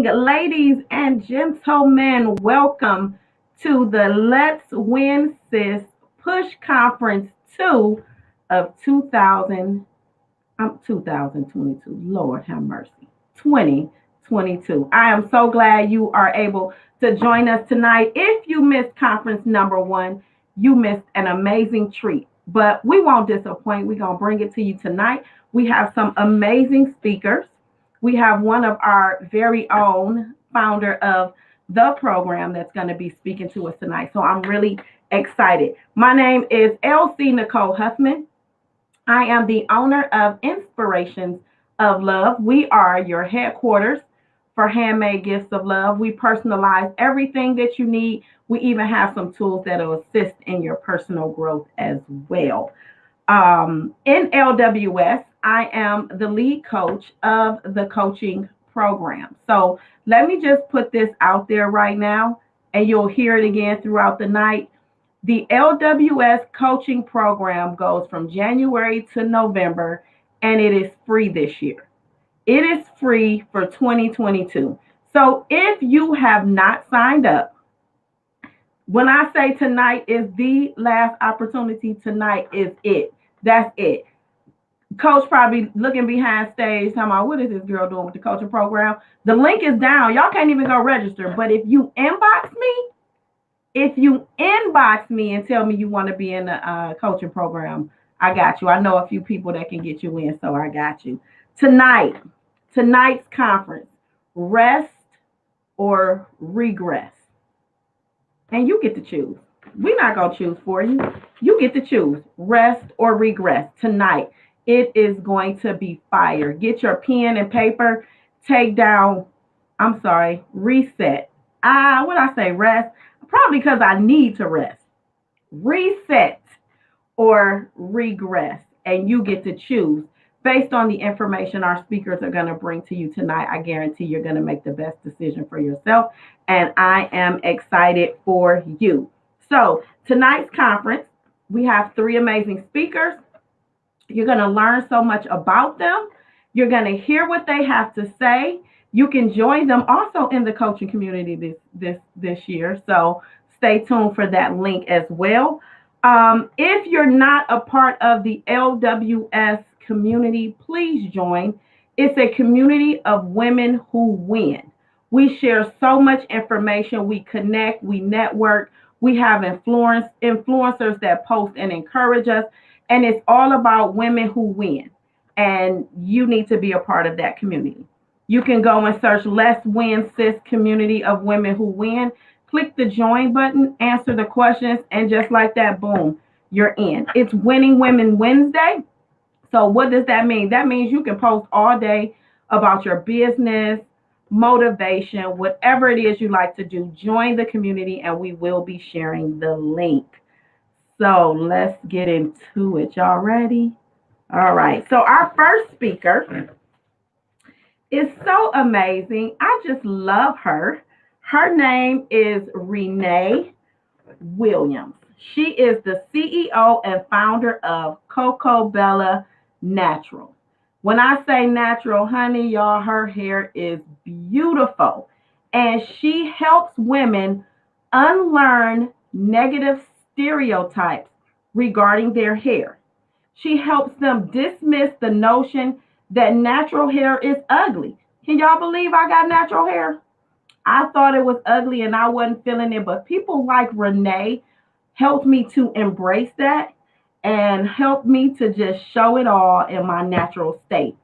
evening, ladies and gentlemen. Welcome to the Let's Win Sis Push Conference 2 of 2022. Lord have mercy. 2022. I am so glad you are able to join us tonight. If you missed conference number 1, you missed an amazing treat. But we won't disappoint. We're going to bring it to you tonight. We have some amazing speakers. We have one of our very own founder of the program that's going to be speaking to us tonight. So I'm really excited. My name is LC Nicole Huffman. I am the owner of Inspirations of Love. We are your headquarters for handmade gifts of love. We personalize everything that you need. We even have some tools that will assist in your personal growth as well. In LWS, I am the lead coach of the coaching program. So let me just put this out there right now, and you'll hear it again throughout the night. The LWS coaching program goes from January to November, and it is free this year. It is free for 2022. So if you have not signed up, when I say tonight is the last opportunity, tonight is it. That's it. Coach probably looking behind stage, talking about what is this girl doing with the coaching program? The link is down. Y'all can't even go register. But if you inbox me and tell me you want to be in the coaching program, I got you. I know a few people that can get you in, so I got you. Tonight's conference, rest or regress. And you get to choose. We're not going to choose for you. You get to choose rest or regress tonight. It is going to be fire. Get your pen and paper. Reset. What I say, rest? Probably because I need to rest. Reset or regress. And you get to choose. Based on the information our speakers are going to bring to you tonight, I guarantee you're going to make the best decision for yourself. And I am excited for you. So tonight's conference, we have 3 amazing speakers. You're going to learn so much about them. You're going to hear what they have to say. You can join them also in the coaching community this year. So stay tuned for that link as well. If you're not a part of the LWS community, please join. It's a community of women who win. We share so much information. We connect, we network. We have influencers that post and encourage us. And it's all about women who win. And you need to be a part of that community. You can go and search Let's Win Sis Community of Women Who Win. Click the join button, answer the questions, and just like that, boom, you're in. It's Winning Women Wednesday. So what does that mean? That means you can post all day about your business, motivation, whatever it is you like to do. Join the community, and we will be sharing the link. So let's get into it. Y'all ready? All right. So our first speaker is so amazing. I just love her. Her name is Renee Williams. She is the CEO and founder of Coco Bella Natural. When I say natural, honey, y'all, her hair is beautiful. And she helps women unlearn negative stereotypes regarding their hair. She helps them dismiss the notion that natural hair is ugly. Can y'all believe I got natural hair? I thought it was ugly and I wasn't feeling it, but people like Renee helped me to embrace that and helped me to just show it all in my natural state.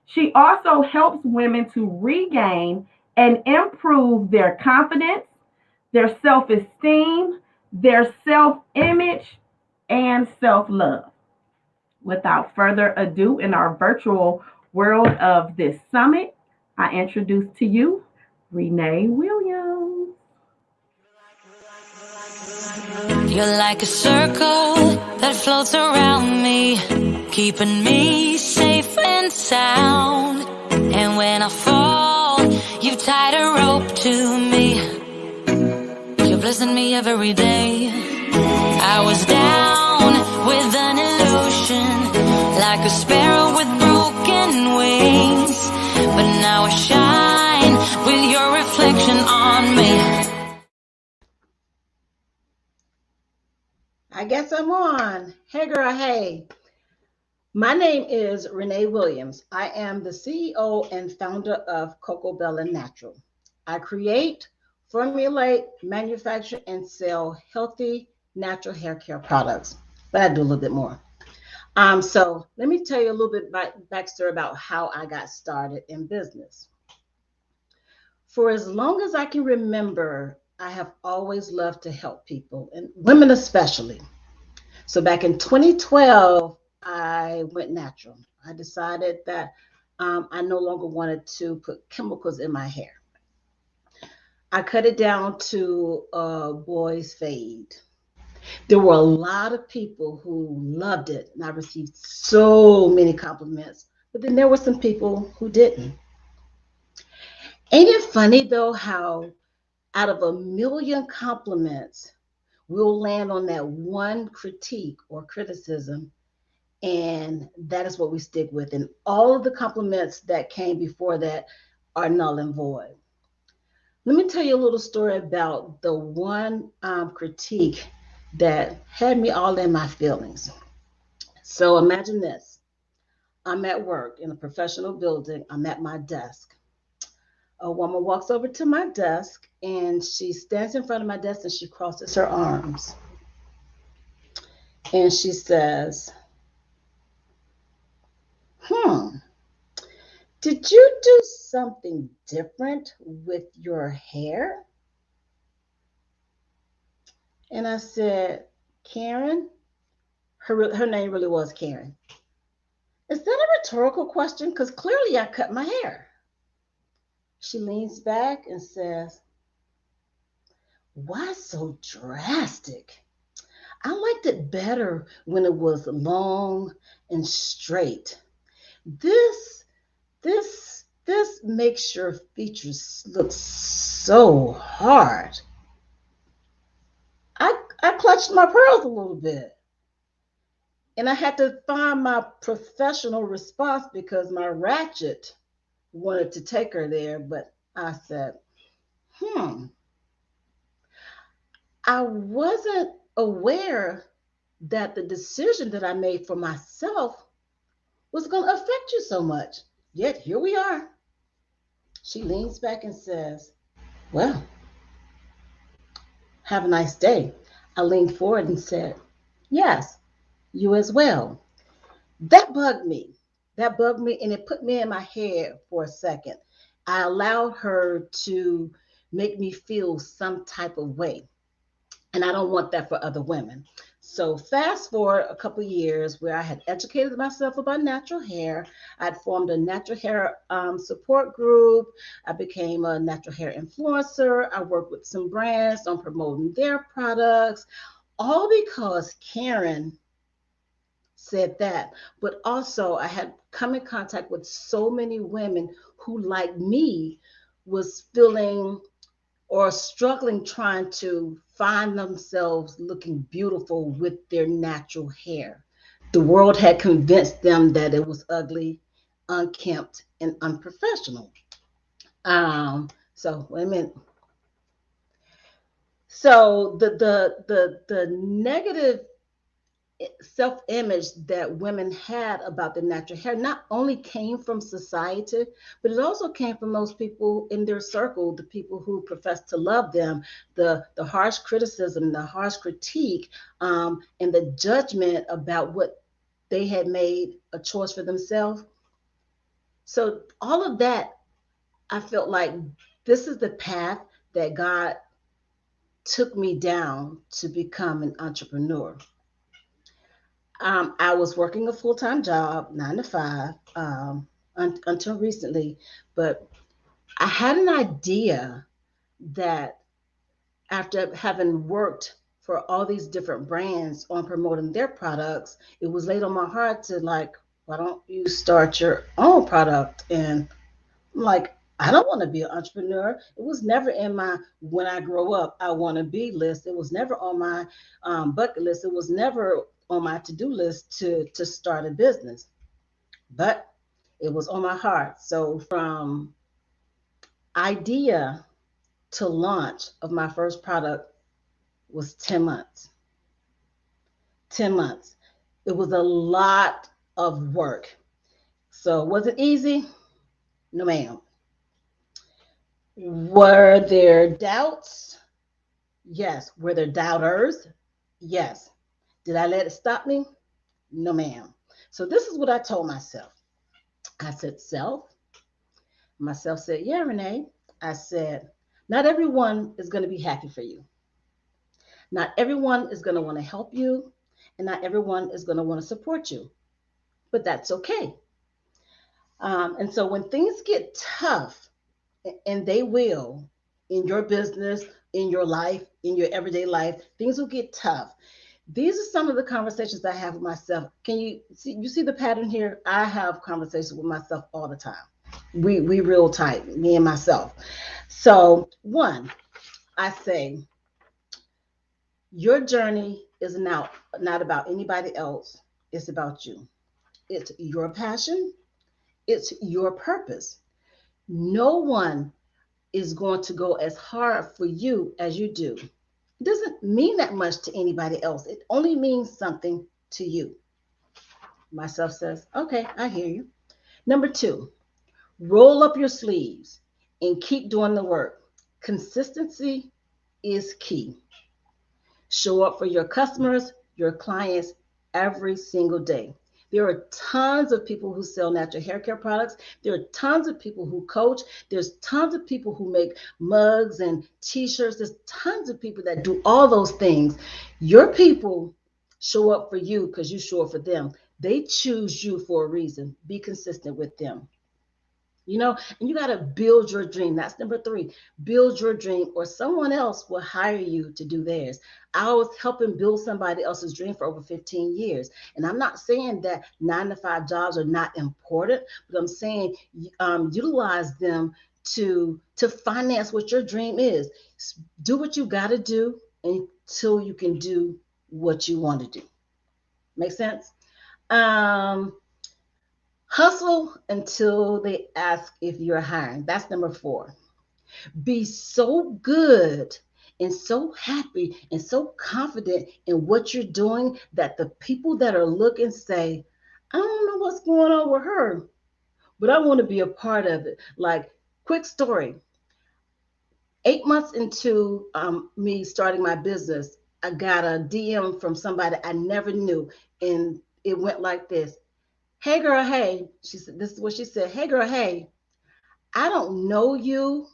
She also helps women to regain and improve their confidence, their self-esteem, their self-image, and self-love. Without further ado, in our virtual world of this summit, I introduce to you Renee Williams. You're like a circle that floats around me, keeping me safe and sound. And when I fall, you've tied a rope to me. You're blessing me every day. I was down with an illusion, like a sparrow with broken wings, but now I shine with your your reflection on me. I guess I'm on. Hey, girl, hey. My name is Renee Williams. I am the CEO and founder of Coco Bella Natural. I create, formulate, manufacture, and sell healthy natural hair care products. But I do a little bit more. So let me tell you a little bit about backstory about how I got started in business. For as long as I can remember, I have always loved to help people, and women especially. So back in 2012, I went natural. I decided that I no longer wanted to put chemicals in my hair. I cut it down to a boy's fade. There were a lot of people who loved it, and I received so many compliments. But then there were some people who didn't. Ain't it funny though how out of a million compliments, we'll land on that one critique or criticism, and that is what we stick with. And all of the compliments that came before that are null and void. Let me tell you a little story about the one critique that had me all in my feelings. So imagine this. I'm at work in a professional building. I'm at my desk. A woman walks over to my desk and she stands in front of my desk and she crosses her arms. And she says, hmm, did you do something different with your hair? And I said, Karen, her name really was Karen. Is that a rhetorical question? Because clearly I cut my hair. She leans back and says, why so drastic? I liked it better when it was long and straight. This, this makes your features look so hard. I clutched my pearls a little bit. And I had to find my professional response because my ratchet wanted to take her there. But I said, hmm, I wasn't aware that the decision that I made for myself was going to affect you so much. Yet here we are. She leans back and says, well, have a nice day. I leaned forward and said, yes, you as well. That bugged me. That bugged me, and it put me in my head for a second. I allowed her to make me feel some type of way, and I don't want that for other women. So fast forward a couple of years where I had educated myself about natural hair. I'd formed a natural hair support group. I became a natural hair influencer. I worked with some brands on promoting their products, all because Karen said that. But also I had come in contact with so many women who, like me, was feeling or struggling trying to find themselves looking beautiful with their natural hair. The world had convinced them that it was ugly, unkempt, and unprofessional. So wait a minute. So the negative self-image that women had about the natural hair not only came from society, but it also came from those people in their circle, the people who profess to love them, the harsh criticism, the harsh critique, and the judgment about what they had made a choice for themselves. So all of that, I felt like this is the path that God took me down to become an entrepreneur. I was working a full time job, 9 to 5, until recently, but I had an idea that after having worked for all these different brands on promoting their products, it was laid on my heart to like, why don't you start your own product? And I'm like, I don't want to be an entrepreneur. It was never in my when I grow up, I want to be list. It was never on my bucket list. It was never on my to do list to start a business, but it was on my heart. So from Idea to launch of my first product was 10 months. 10 months. It was a lot of work. So, was it easy? No, ma'am. Were there doubts? Yes. Were there doubters? Yes. Did I let it stop me? No, ma'am. So, this is what I told myself. I said, self. Myself said, yeah, Renee. I said, not everyone is going to be happy for you. Not everyone is going to want to help you, and not everyone is going to want to support you, but that's okay. And so when things get tough, and they will, in your business, in your life, in your everyday life, things will get tough. These are some of the conversations I have with myself. Can you see the pattern here? I have conversations with myself all the time. We real tight, me and myself. So one, I say your journey is now not about anybody else. It's about you. It's your passion. It's your purpose. No one is going to go as hard for you as you do. It doesn't mean that much to anybody else. It only means something to you. Myself says, okay, I hear you. Number two, roll up your sleeves and keep doing the work. Consistency is key. Show up for your customers, your clients every single day. There are tons of people who sell natural hair care products. There are tons of people who coach. There's tons of people who make mugs and t-shirts. There's tons of people that do all those things. Your people show up for you because you show up for them. They choose you for a reason. Be consistent with them. And you got to build your dream. That's number three. Build your dream, or someone else will hire you to do theirs. I was helping build somebody else's dream for over 15 years. And I'm not saying that 9 to 5 jobs are not important, but I'm saying utilize them to finance what your dream is. Do what you got to do until you can do what you want to do. Make sense? Um, Hustle until they ask if you're hiring. That's number four. Be so good and so happy and so confident in what you're doing that the people that are looking say, I don't know what's going on with her, but I want to be a part of it. Like, quick story. 8 months into me starting my business, I got a DM from somebody I never knew. And it went like this. Hey girl, hey. She said, this is what she said. Hey girl, hey. I don't know you.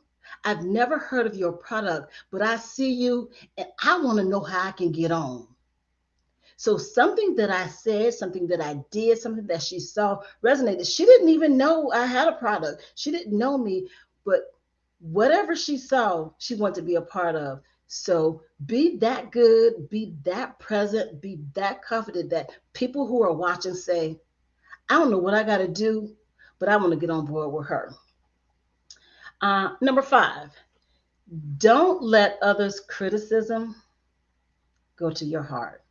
I've never heard of your product, but I see you and I want to know how I can get on. So something that I said, something that I did, something that she saw resonated. She didn't even know I had a product. She didn't know me, but whatever she saw, she wanted to be a part of. So be that good, be that present, be that confident that people who are watching say, I don't know what I got to do, but I want to get on board with her. Number five, don't let others' criticism go to your heart.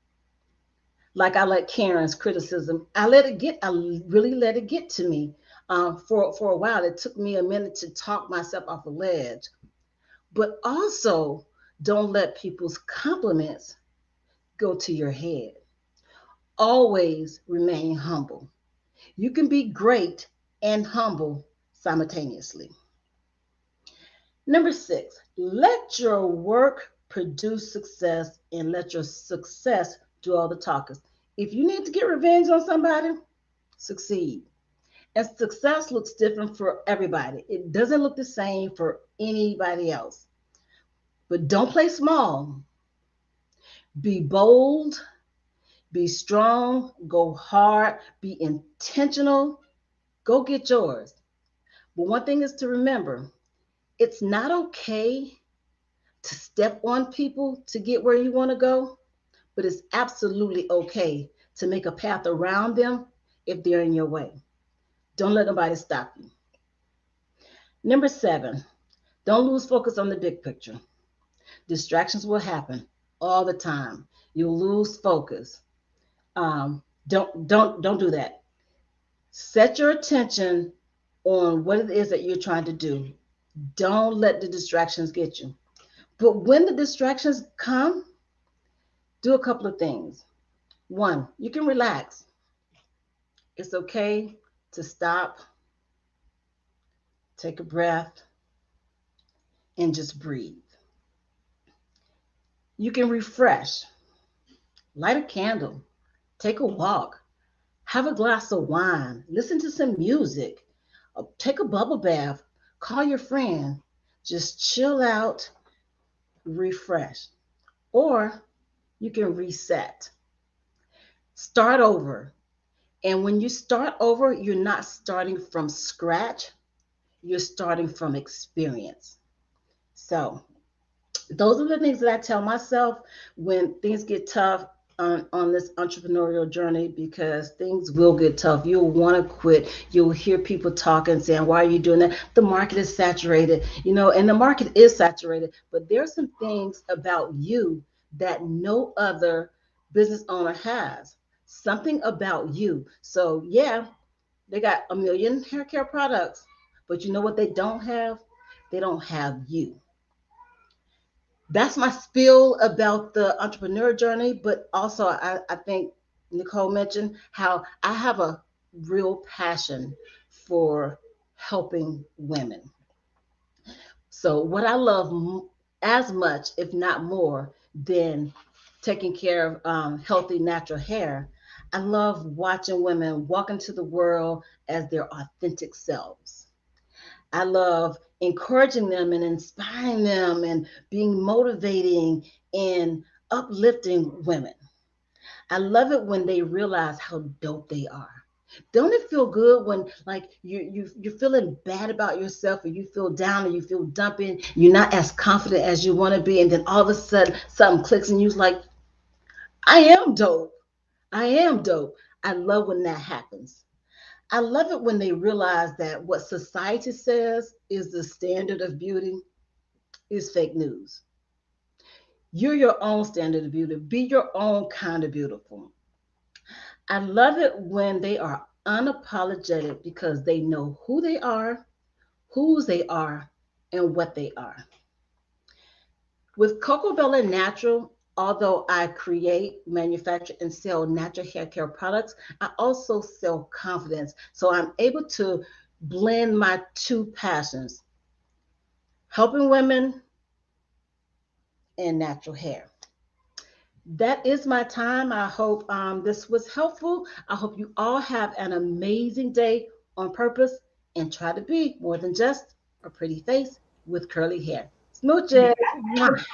Like I let Karen's criticism, I really let it get to me. For a while, it took me a minute to talk myself off the ledge. But also, don't let people's compliments go to your head. Always remain humble. You can be great and humble simultaneously. Number six, let your work produce success and let your success do all the talking. If you need to get revenge on somebody, succeed. And success looks different for everybody. It doesn't look the same for anybody else. But don't play small. Be bold, be strong, go hard, be intentional, go get yours. But one thing is to remember, it's not okay to step on people to get where you want to go, but it's absolutely okay to make a path around them if they're in your way. Don't let nobody stop you. Number seven, don't lose focus on the big picture. Distractions will happen all the time. You'll lose focus. Don't do that. Set your attention on what it is that you're trying to do. Don't let the distractions get you. But when the distractions come, do a couple of things. One, you can relax. It's okay to stop, take a breath, and just breathe. You can refresh, light a candle, take a walk, have a glass of wine, listen to some music, take a bubble bath, call your friend, just chill out, refresh. Or you can reset, start over. And when you start over, you're not starting from scratch, you're starting from experience. So, those are the things that I tell myself when things get tough on this entrepreneurial journey, because things will get tough. You'll want to quit. You'll hear people talking, saying, "Why are you doing that? The market is saturated." And the market is saturated, but there's some things about you that no other business owner has. Something about you. So, yeah, they got a million hair care products, but you know what they don't have? They don't have you. That's my spiel about the entrepreneur journey. But also, I think Nicole mentioned how I have a real passion for helping women. So, what I love as much, if not more, than taking care of healthy natural hair, I love watching women walk into the world as their authentic selves. I love encouraging them and inspiring them and being motivating and uplifting women. I love it when they realize how dope they are. Don't it feel good when, like, you're feeling bad about yourself, or you feel down, or you feel dumping, you're not as confident as you want to be, and then all of a sudden something clicks and you're like, I am dope. I am dope. I love when that happens. I love it when they realize that what society says is the standard of beauty is fake news. You're your own standard of beauty. Be your own kind of beautiful. I love it when they are unapologetic because they know who they are, whose they are, and what they are. With Coco Bella Natural, although I create, manufacture, and sell natural hair care products, I also sell confidence. So I'm able to blend my two passions, helping women and natural hair. That is my time. I hope this was helpful. I hope you all have an amazing day on purpose, and try to be more than just a pretty face with curly hair. Smooches. Mwah.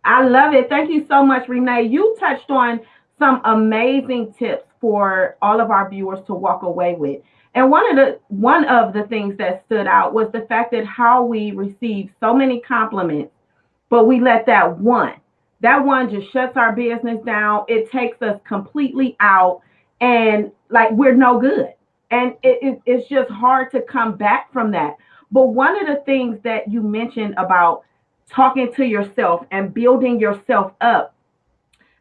I love it. Thank you so much, Renee. You touched on some amazing tips for all of our viewers to walk away with. And one of the things that stood out was the fact that how we receive so many compliments, but we let that one just shuts our business down. It takes us completely out, and like we're no good. And it's just hard to come back from that. But one of the things that you mentioned about talking to yourself and building yourself up,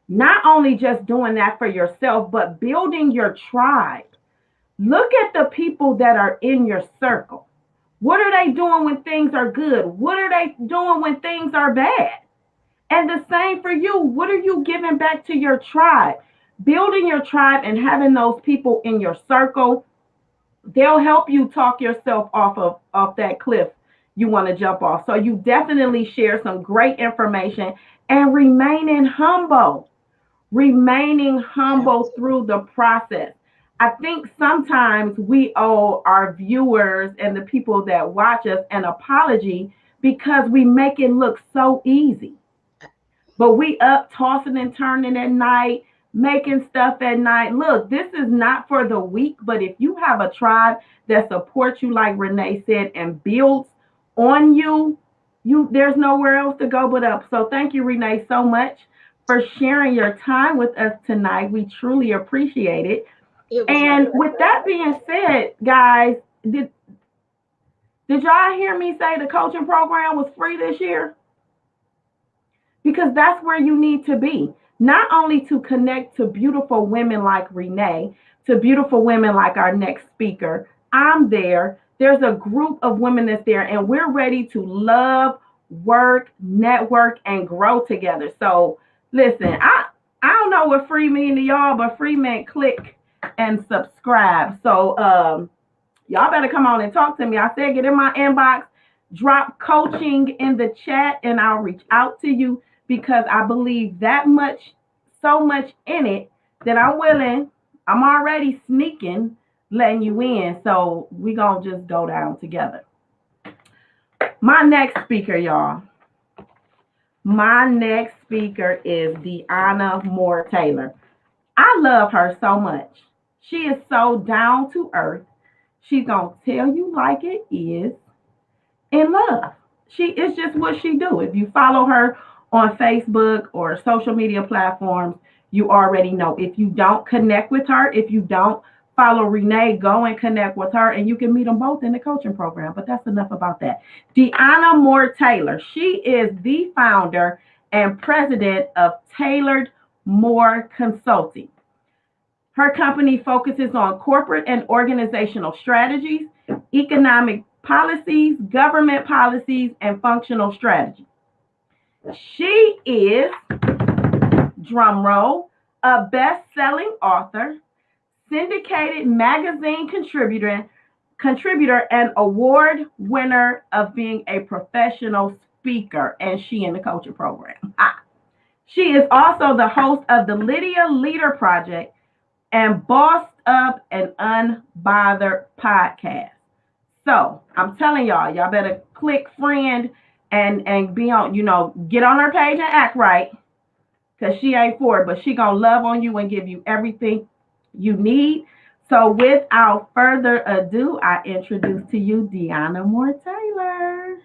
not only just doing that for yourself, but building your tribe. Look at the people that are in your circle. What are they doing when things are good? What are they doing when things are bad? And the same for you. What are you giving back to your tribe? Building your tribe and having those people in your circle, they'll help you talk yourself off that cliff you want to jump off. So you definitely share some great information, and remaining humble through the process. I think sometimes we owe our viewers and the people that watch us an apology because we make it look so easy. But we up tossing and turning at night, making stuff at night. Look, this is not for the weak, but if you have a tribe that supports you, like Renee said, and builds on you, there's nowhere else to go but up. So thank you, Renee, so much for sharing your time with us tonight. We truly appreciate it. It was my And with pleasure. that being said, guys, did y'all hear me say the coaching program was free this year? Because that's where you need to be. Not only to connect to beautiful women like Renee, to beautiful women like our next speaker. I'm there There's a group of women that's there, and we're ready to love, work, network, and grow together. So listen, I don't know what free mean to y'all, but free meant click and subscribe. So y'all better come on and talk to me. I said get in my inbox, drop coaching in the chat, and I'll reach out to you because I believe that much, so much in it that I'm willing. I'm already sneaking, letting you in. So we gonna just go down together. My next speaker, y'all. My next speaker is Deanna Moore Taylor. I love her so much. She is so down to earth. She's gonna tell you like it is in love. She It's just what she do. If you follow her on Facebook or social media platforms, you already know. If you don't connect with her, if you don't follow Renee, go and connect with her, and you can meet them both in the coaching program. But that's enough about that. Deanna Moore Taylor. She is the founder and president of Tailored Moore Consulting. Her company focuses on corporate and organizational strategies, economic policies, government policies, and functional strategy. She is, drum roll, a best-selling author, syndicated magazine contributor and award winner of being a professional speaker, and she in the coaching program. She is also the host of the Lydia Leader Project and Bossed Up and Unbothered podcast. So I'm telling y'all better click friend and be on, get on her page and act right, because she ain't for it, but she gonna love on you and give you everything you need. So without further ado, I introduce to you Deanna Moore Taylor.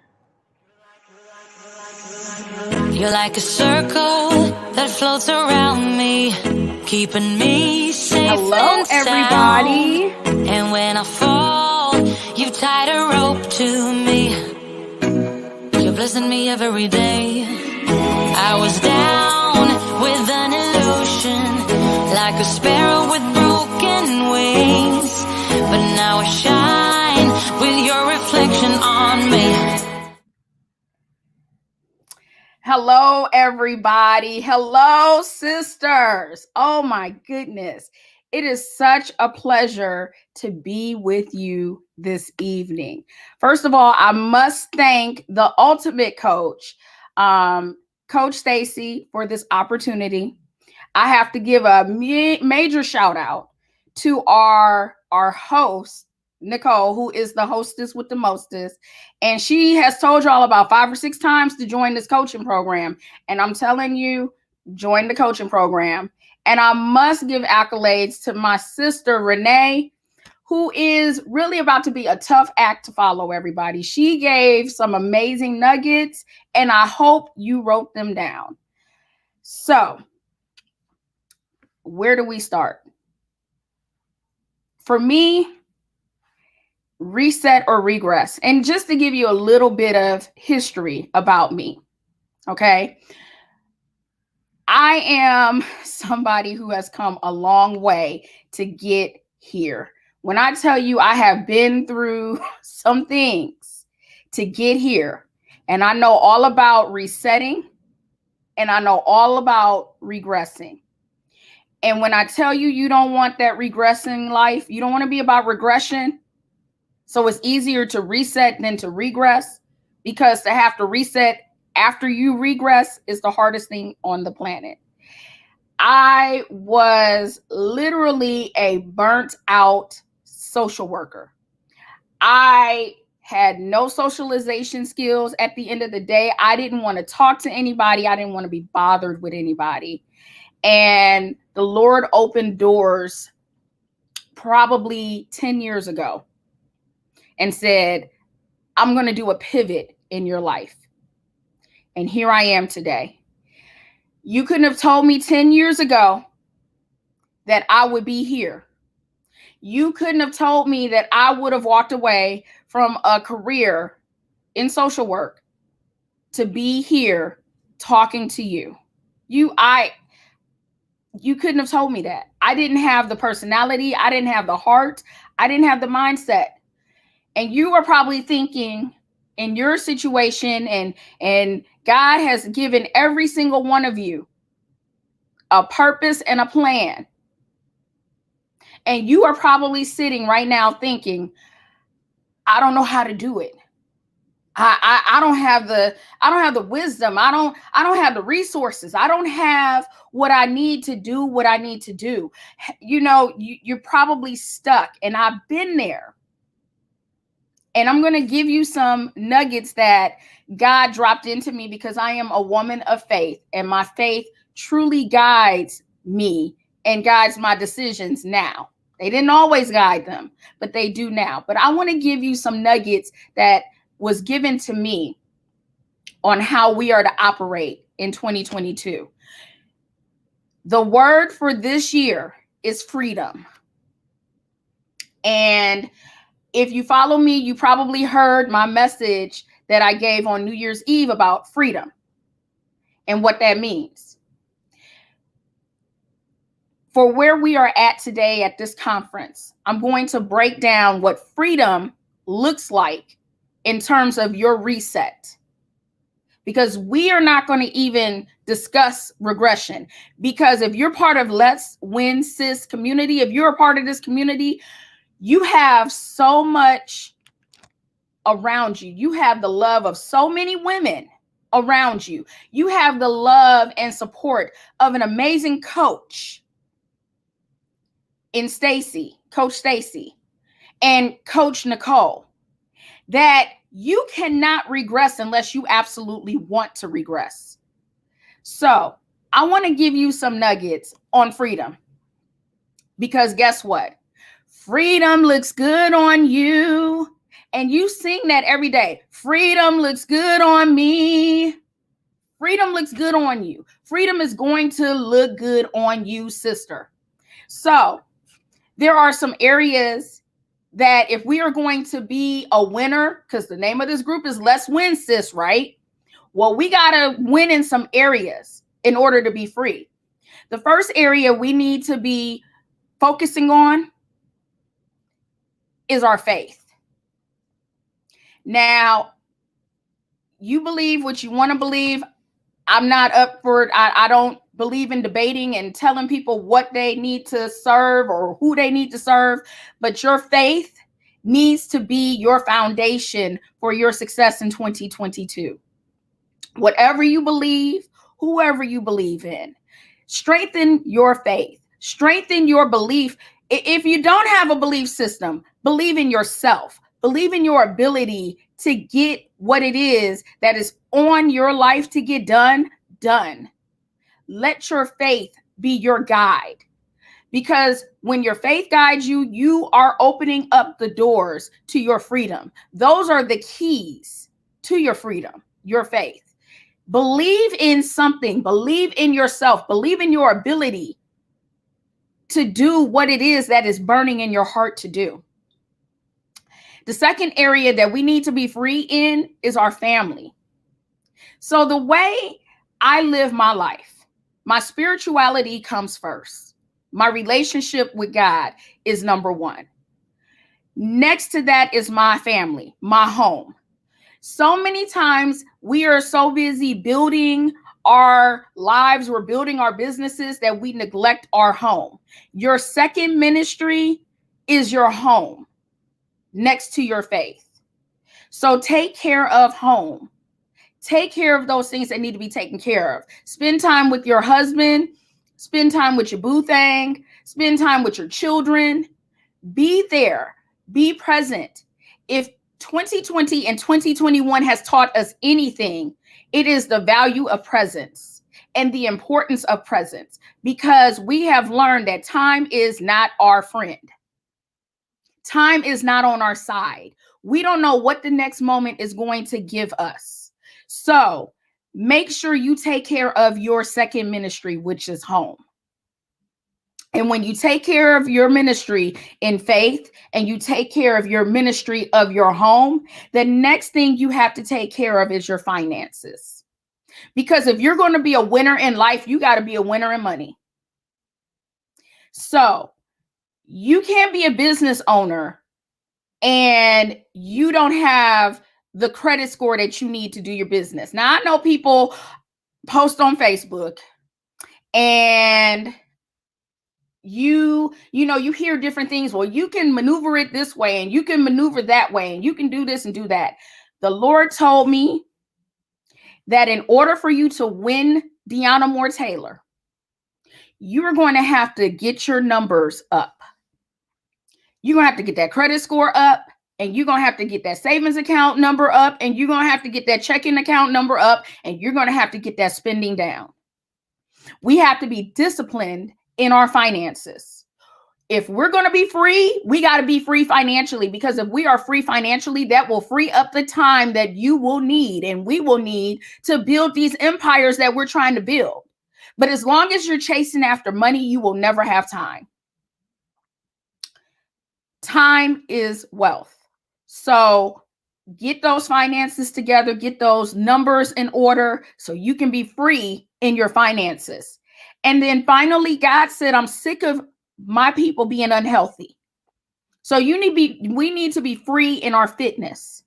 You're like a circle that floats around me, keeping me safe. Hello, everybody. And when I fall, you tied a rope to me. You're blessing me every day. I was down with an illusion, like a sparrow with broken wings, but now I shine with your reflection on me. Hello, everybody. Hello, sisters. Oh, my goodness. It is such a pleasure to be with you this evening. First of all, I must thank the ultimate coach, Coach Stacy, for this opportunity. I have to give a major shout out to our host, Nicole, who is the hostess with the mostest. And she has told y'all about 5 or 6 times to join this coaching program. And I'm telling you, join the coaching program. And I must give accolades to my sister, Renee, who is really about to be a tough act to follow, everybody. She gave some amazing nuggets, and I hope you wrote them down. So, where do we start? For me, reset or regress. And just to give you a little bit of history about me, okay? I am somebody who has come a long way to get here. When I tell you I have been through some things to get here, and I know all about resetting, and I know all about regressing. And when I tell you you don't want that regressing life, you don't want to be about regression. So it's easier to reset than to regress, because to have to reset after you regress is the hardest thing on the planet. I was literally a burnt out social worker. I had no socialization skills at the end of the day. I didn't want to talk to anybody. I didn't want to be bothered with anybody. And the Lord opened doors probably 10 years ago and said, I'm going to do a pivot in your life. And here I am today. You couldn't have told me 10 years ago that I would be here. You couldn't have told me that I would have walked away from a career in social work to be here talking to you. You couldn't have told me that. I didn't have the personality. I didn't have the heart. I didn't have the mindset. And you are probably thinking in your situation, and God has given every single one of you a purpose and a plan. And you are probably sitting right now thinking, I don't know how to do it. I don't have the wisdom. I don't have the resources. I don't have what I need to do what I need to do. You're probably stuck, and I've been there. And I'm going to give you some nuggets that God dropped into me, because I am a woman of faith, and my faith truly guides me and guides my decisions now. They didn't always guide them, but they do now. But I want to give you some nuggets that was given to me on how we are to operate in 2022. The word for this year is freedom. And if you follow me, you probably heard my message that I gave on New Year's Eve about freedom and what that means. For where we are at today at this conference, I'm going to break down what freedom looks like in terms of your reset. Because we are not going to even discuss regression. Because if you're part of Let's Win Sis community, if you're a part of this community, you have so much around you. You have the love of so many women around you. You have the love and support of an amazing coach in Coach Stacy, and Coach Nicole, that you cannot regress unless you absolutely want to regress. So I want to give you some nuggets on freedom, because guess what? Freedom looks good on you. And you sing that every day. Freedom looks good on me. Freedom looks good on you. Freedom is going to look good on you, sister. So there are some areas that if we are going to be a winner, because the name of this group is Let's Win Sis, right? Well, we got to win in some areas in order to be free. The first area we need to be focusing on is our faith. Now, you believe what you want to believe. I'm not up for it. I don't believe in debating and telling people what they need to serve or who they need to serve, but your faith needs to be your foundation for your success in 2022. Whatever you believe, whoever you believe in, strengthen your faith, strengthen your belief. If you don't have a belief system, believe in yourself, believe in your ability to get what it is that is on your life to get done. Let your faith be your guide, because when your faith guides you, you are opening up the doors to your freedom. Those are the keys to your freedom, your faith. Believe in something, believe in yourself, believe in your ability to do what it is that is burning in your heart to do. The second area that we need to be free in is our family. So the way I live my life, my spirituality comes first. My relationship with God is number one. Next to that is my family, my home. So many times we are so busy building our lives, we're building our businesses, that we neglect our home. Your second ministry is your home next to your faith. So take care of home. Take care of those things that need to be taken care of. Spend time with your husband. Spend time with your boo thing. Spend time with your children. Be there. Be present. If 2020 and 2021 has taught us anything, it is the value of presence and the importance of presence, because we have learned that time is not our friend. Time is not on our side. We don't know what the next moment is going to give us. So make sure you take care of your second ministry, which is home. And when you take care of your ministry in faith and you take care of your ministry of your home, the next thing you have to take care of is your finances. Because if you're going to be a winner in life, you got to be a winner in money. So you can't be a business owner and you don't have the credit score that you need to do your business. Now, I know people post on Facebook and you hear different things. Well, you can maneuver it this way and you can maneuver that way and you can do this and do that. The Lord told me that in order for you to win Deanna Moore Taylor, you're going to have to get your numbers up. You're going to have to get that credit score up, and you're going to have to get that savings account number up, and you're going to have to get that checking account number up, and you're going to have to get that spending down. We have to be disciplined in our finances. If we're going to be free, we got to be free financially, because if we are free financially, that will free up the time that you will need and we will need to build these empires that we're trying to build. But as long as you're chasing after money, you will never have time. Time is wealth. So get those finances together, get those numbers in order so you can be free in your finances. And then finally, God said, I'm sick of my people being unhealthy. So we need to be free in our fitness.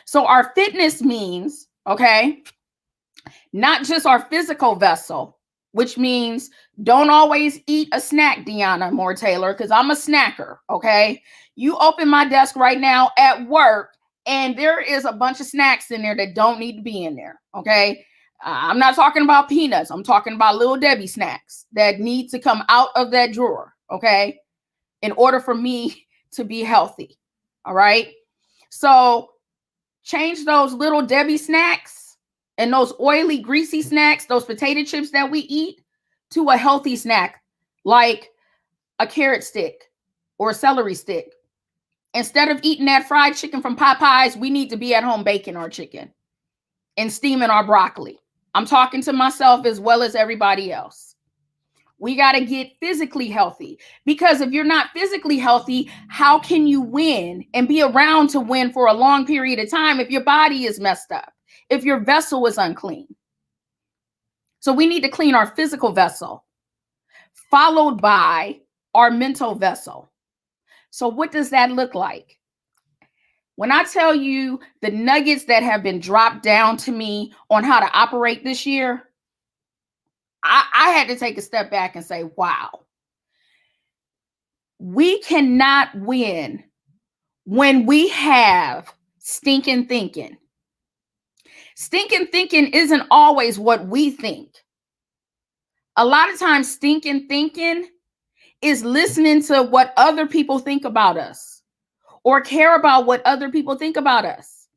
So our fitness means, okay, not just our physical vessel, which means don't always eat a snack, Deanna Moore Taylor, because I'm a snacker, okay? You open my desk right now at work, and there is a bunch of snacks in there that don't need to be in there, okay? I'm not talking about peanuts. I'm talking about Little Debbie snacks that need to come out of that drawer, okay, in order for me to be healthy, all right? So change those Little Debbie snacks and those oily, greasy snacks, those potato chips that we eat, to a healthy snack like a carrot stick or a celery stick. Instead of eating that fried chicken from Popeyes, we need to be at home baking our chicken and steaming our broccoli. I'm talking to myself as well as everybody else. We got to get physically healthy, because if you're not physically healthy, how can you win and be around to win for a long period of time if your body is messed up, if your vessel is unclean? So we need to clean our physical vessel, followed by our mental vessel. So what does that look like? When I tell you the nuggets that have been dropped down to me on how to operate this year, I had to take a step back and say, wow, we cannot win when we have stinking thinking. Stinking thinking isn't always what we think. A lot of times, stinking thinking is listening to what other people think about us or care about what other people think about us.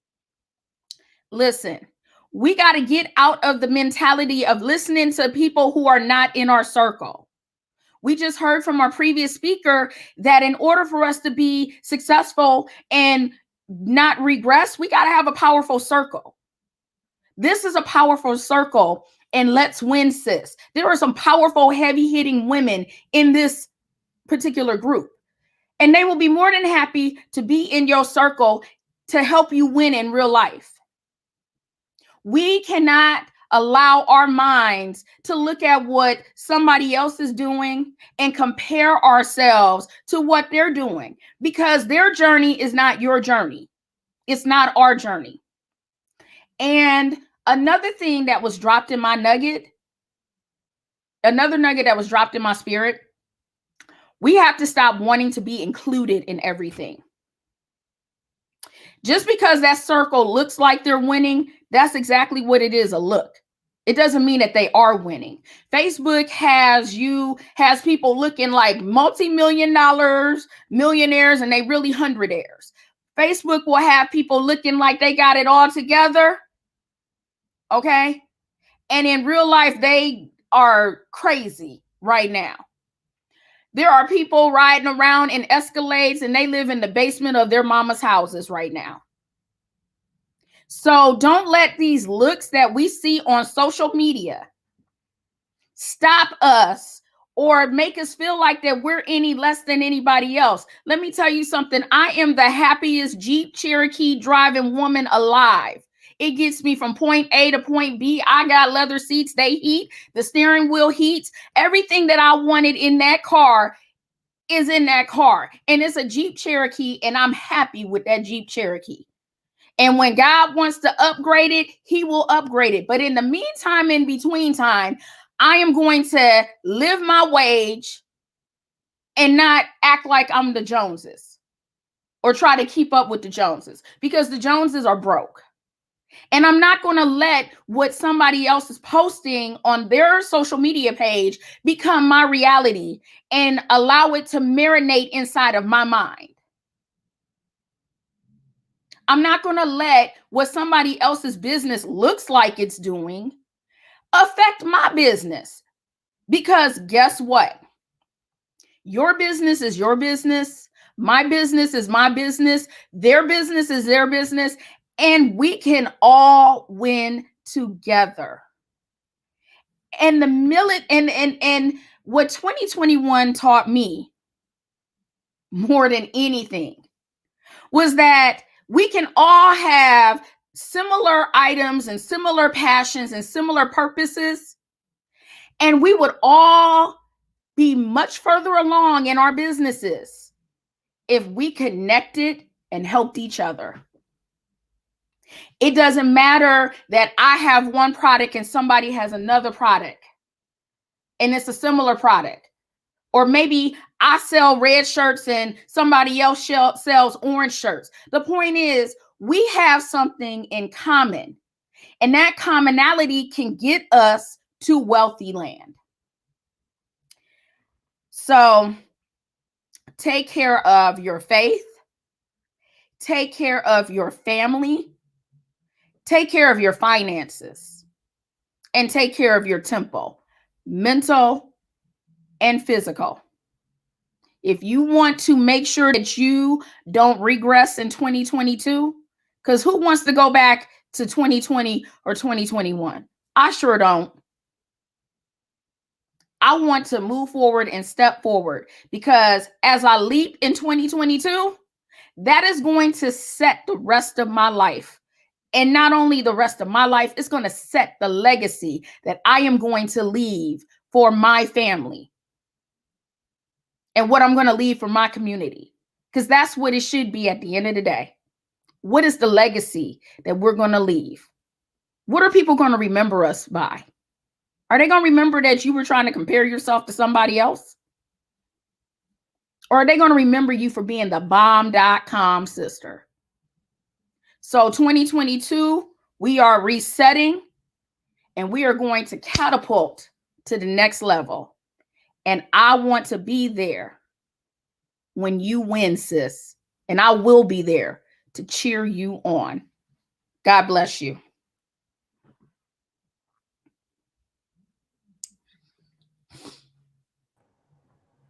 Listen, we got to get out of the mentality of listening to people who are not in our circle. We just heard from our previous speaker that in order for us to be successful and not regress, we got to have a powerful circle. This is a powerful circle, and let's win, sis. There are some powerful, heavy-hitting women in this particular group, and they will be more than happy to be in your circle to help you win in real life. We cannot allow our minds to look at what somebody else is doing and compare ourselves to what they're doing, because their journey is not your journey. It's not our journey. And another thing that was dropped in my nugget, another nugget that was dropped in my spirit, we have to stop wanting to be included in everything. Just because that circle looks like they're winning, that's exactly what it is, a look. It doesn't mean that they are winning. Facebook has people looking like multi-million dollars, millionaires, and they really hundredaires. Facebook will have people looking like they got it all together. Okay. And in real life, they are crazy right now. There are people riding around in Escalades and they live in the basement of their mama's houses right now. So don't let these looks that we see on social media stop us or make us feel like that we're any less than anybody else. Let me tell you something. I am the happiest Jeep Cherokee driving woman alive. It gets me from point A to point B. I got leather seats. They heat. The steering wheel heats. Everything that I wanted in that car is in that car, and it's a Jeep Cherokee, and I'm happy with that Jeep Cherokee. And when God wants to upgrade it, he will upgrade it. But in the meantime, in between time, I am going to live my wage and not act like I'm the Joneses or try to keep up with the Joneses, because the Joneses are broke. And I'm not going to let what somebody else is posting on their social media page become my reality and allow it to marinate inside of my mind. I'm not going to let what somebody else's business looks like it's doing affect my business. Because guess what? Your business is your business. My business is my business. Their business is their business. And we can all win together. And and what 2021 taught me more than anything was that we can all have similar items and similar passions and similar purposes, and we would all be much further along in our businesses if we connected and helped each other. It doesn't matter that I have one product and somebody has another product, and it's a similar product. Or maybe I sell red shirts and somebody else sells orange shirts. The point is, we have something in common, and that commonality can get us to wealthy land. So take care of your faith, take care of your family, take care of your finances, and take care of your temple, mental and physical. If you want to make sure that you don't regress in 2022, because who wants to go back to 2020 or 2021? I sure don't. I want to move forward and step forward, because as I leap in 2022, that is going to set the rest of my life. And not only the rest of my life, it's going to set the legacy that I am going to leave for my family and what I'm going to leave for my community, because that's what it should be at the end of the day. What is the legacy that we're going to leave? What are people going to remember us by? Are they going to remember that you were trying to compare yourself to somebody else? Or are they going to remember you for being the bomb.com sister? So 2022, we are resetting, and we are going to catapult to the next level. And I want to be there when you win, sis. And I will be there to cheer you on. God bless you.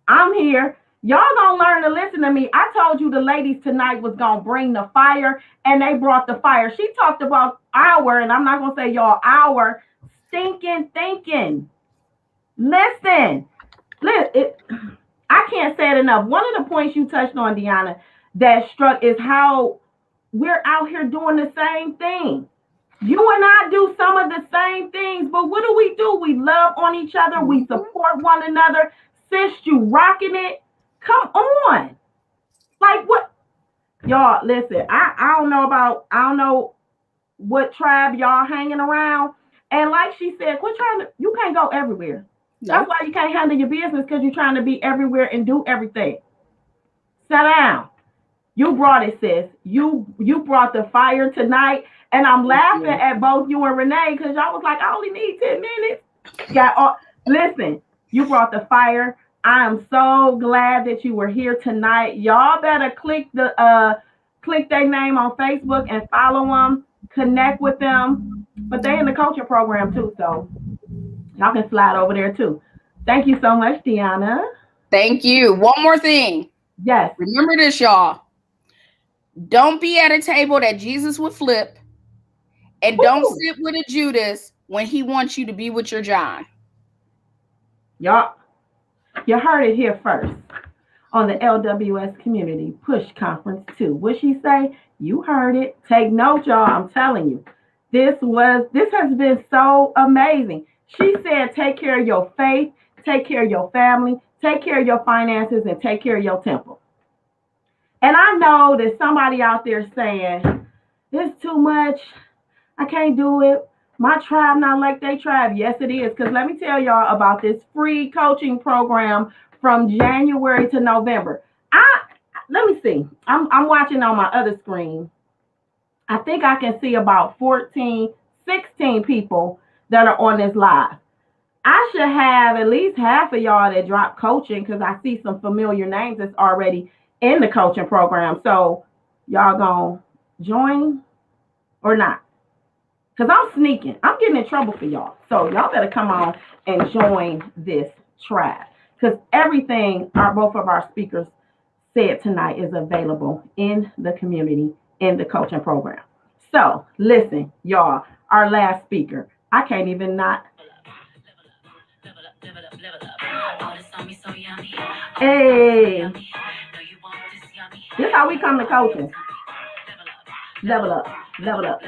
I'm here. Y'all gonna learn to listen to me. I told you the ladies tonight was gonna bring the fire, and they brought the fire. She talked about our, and I'm not gonna say y'all, our stinking thinking. Listen, I can't say it enough. One of the points you touched on, Deanna, that struck is how we're out here doing the same thing. You and I do some of the same things, but what do? We love on each other. We support one another. Sis, you rocking it. Come on. Like what? Y'all, listen, I don't know what tribe y'all hanging around. And like she said, you can't go everywhere. No. That's why you can't handle your business, because you're trying to be everywhere and do everything. Sit down. You brought it, sis. You brought the fire tonight. And I'm laughing at both you and Renee, because y'all was like, I only need 10 minutes. Listen, you brought the fire. I am so glad that you were here tonight. Y'all better click their name on Facebook and follow them, connect with them. But they in the coaching program too, so y'all can slide over there too. Thank you so much, Deanna. Thank you. One more thing. Yes. Remember this, y'all. Don't be at a table that Jesus would flip, and don't sit with a Judas when he wants you to be with your John. Y'all, you heard it here first on the LWS Community Push Conference 2. What she say? You heard it. Take note, y'all. I'm telling you. This has been so amazing. She said, take care of your faith, take care of your family, Take care of your finances and take care of your temple. And I know that somebody out there saying, it's too much. I can't do it. My tribe not like they tribe. Yes, it is. Because let me tell y'all about this free coaching program from January to November. Let me see. I'm watching on my other screen. I think I can see about 14, 16 people that are on this live. I should have at least half of y'all that drop coaching because I see some familiar names that's already in the coaching program. So y'all gonna join or not? Because I'm sneaking. I'm getting in trouble for y'all. So y'all better come on and join this tribe. Because everything both of our speakers said tonight is available in the community in the coaching program. So listen, y'all, our last speaker. I can't even not. Hey, this is how we come to coaching. Level up, level up.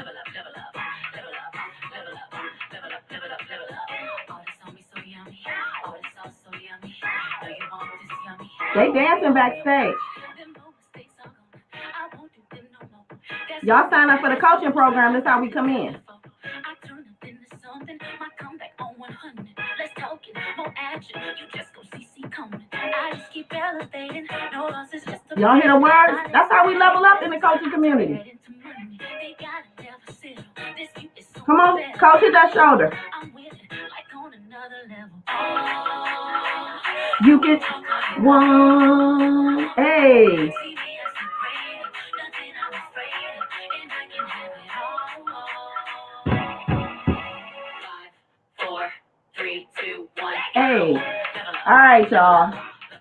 They dancing backstage. Y'all sign up for the coaching program. That's how we come in. Y'all hear the words? That's how we level up in the coaching community. Come on, coach, hit that shoulder. You get one. Hey. Hey. All right, y'all.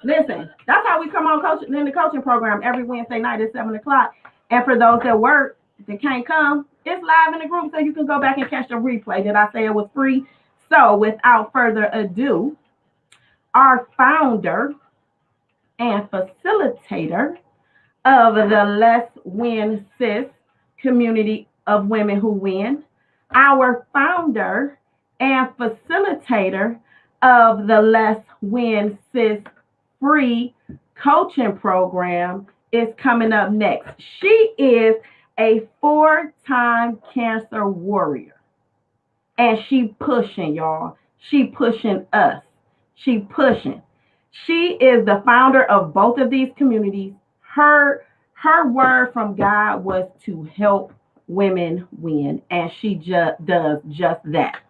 Listen, that's how we come on coaching in the coaching program every Wednesday night at 7 o'clock. And for those that work, that can't come, it's live in the group, so you can go back and catch the replay. Did I say it was free? So without further ado, our founder and facilitator of the Let's Win Sis community of women who win, our founder and facilitator of the Let's Win Sis free coaching program is coming up next. She is a 4-time cancer warrior. And she pushing, y'all. She pushing us. She pushing. She is the founder of both of these communities. Her word from God was to help women win, and she does just that.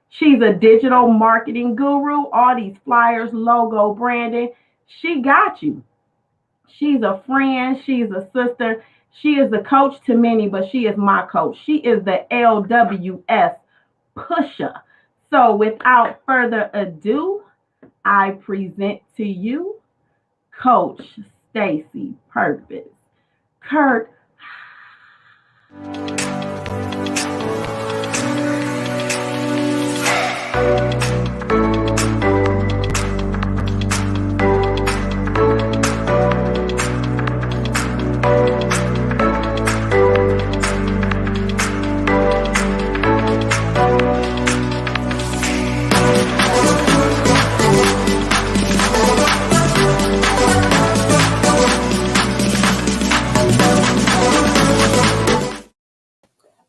She's a digital marketing guru. All these flyers, logo, branding. She got you. She's a friend. She's a sister. She is a coach to many, but she is my coach. She is the LWS pusher. So without further ado, I present to you Coach Stacy Purpose. Kurt.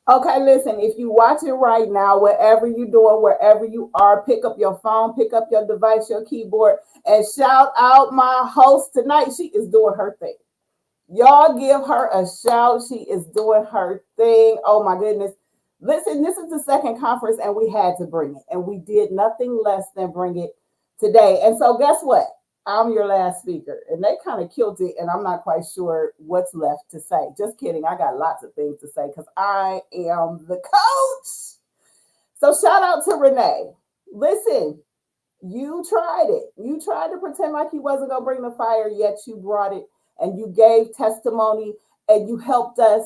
Okay, listen, if you're watching right now, wherever you're doing, wherever you are, pick up your phone, pick up your device, your keyboard, and shout out my host tonight. She is doing her thing. Y'all give her a shout. She is doing her thing. Oh my goodness. Listen, this is the second conference and we had to bring it. And we did nothing less than bring it today. And so guess what? I'm your last speaker. And they kind of killed it. And I'm not quite sure what's left to say. Just kidding. I got lots of things to say because I am the coach. So shout out to Renee. Listen, you tried it. You tried to pretend like you wasn't going to bring the fire, yet you brought it. And you gave testimony and you helped us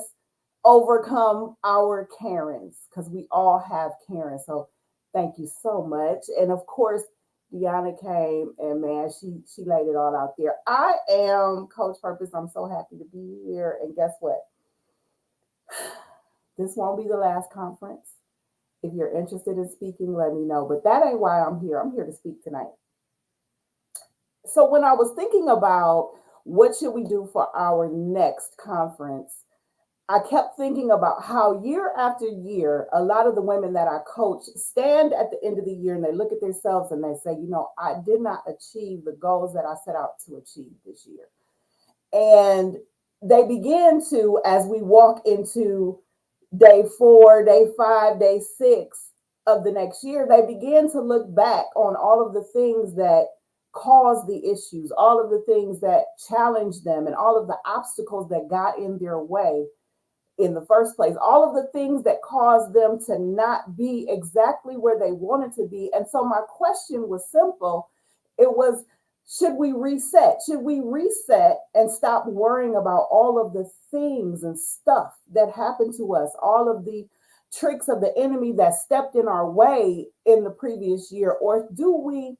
overcome our Karens because we all have Karens. So thank you so much. And of course, Deanna came and man, she laid it all out there. I am Coach Purpose. I'm so happy to be here. And guess what? This won't be the last conference. If you're interested in speaking, let me know. But that ain't why I'm here. I'm here to speak tonight. So when I was thinking about what should we do for our next conference, I kept thinking about how year after year, a lot of the women that I coach stand at the end of the year and they look at themselves and they say, I did not achieve the goals that I set out to achieve this year. And they begin to, as we walk into day 4, day 5, day 6 of the next year, they begin to look back on all of the things that caused the issues, all of the things that challenged them, and all of the obstacles that got in their way in the first place, all of the things that caused them to not be exactly where they wanted to be. And so my question was simple. It was, should we reset? Should we reset and stop worrying about all of the things and stuff that happened to us, all of the tricks of the enemy that stepped in our way in the previous year? Or do we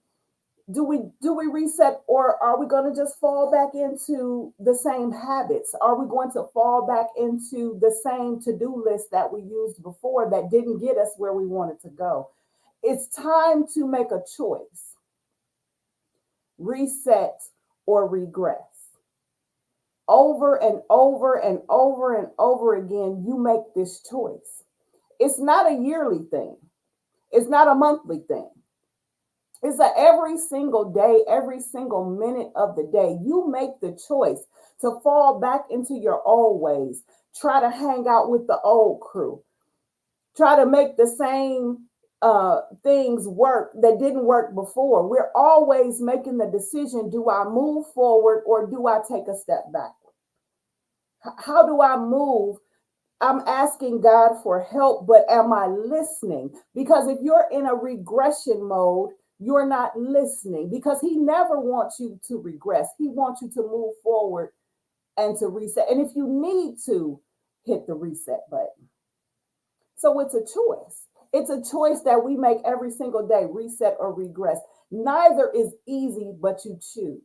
reset, or are we going to just fall back into the same habits? Are we going to fall back into the same to-do list that we used before that didn't get us where we wanted to go? It's time to make a choice. Reset or regress. Over and over and over and over again, you make this choice. It's not a yearly thing. It's not a monthly thing. It's that every single day, every single minute of the day, you make the choice to fall back into your old ways. Try to hang out with the old crew. Try to make the same things work that didn't work before. We're always making the decision, do I move forward or do I take a step backward? How do I move? I'm asking God for help, but am I listening? Because if you're in a regression mode, you're not listening, because he never wants you to regress. He wants you to move forward and to reset. And if you need to, hit the reset button. So it's a choice. It's a choice that we make every single day, reset or regress. Neither is easy, but you choose.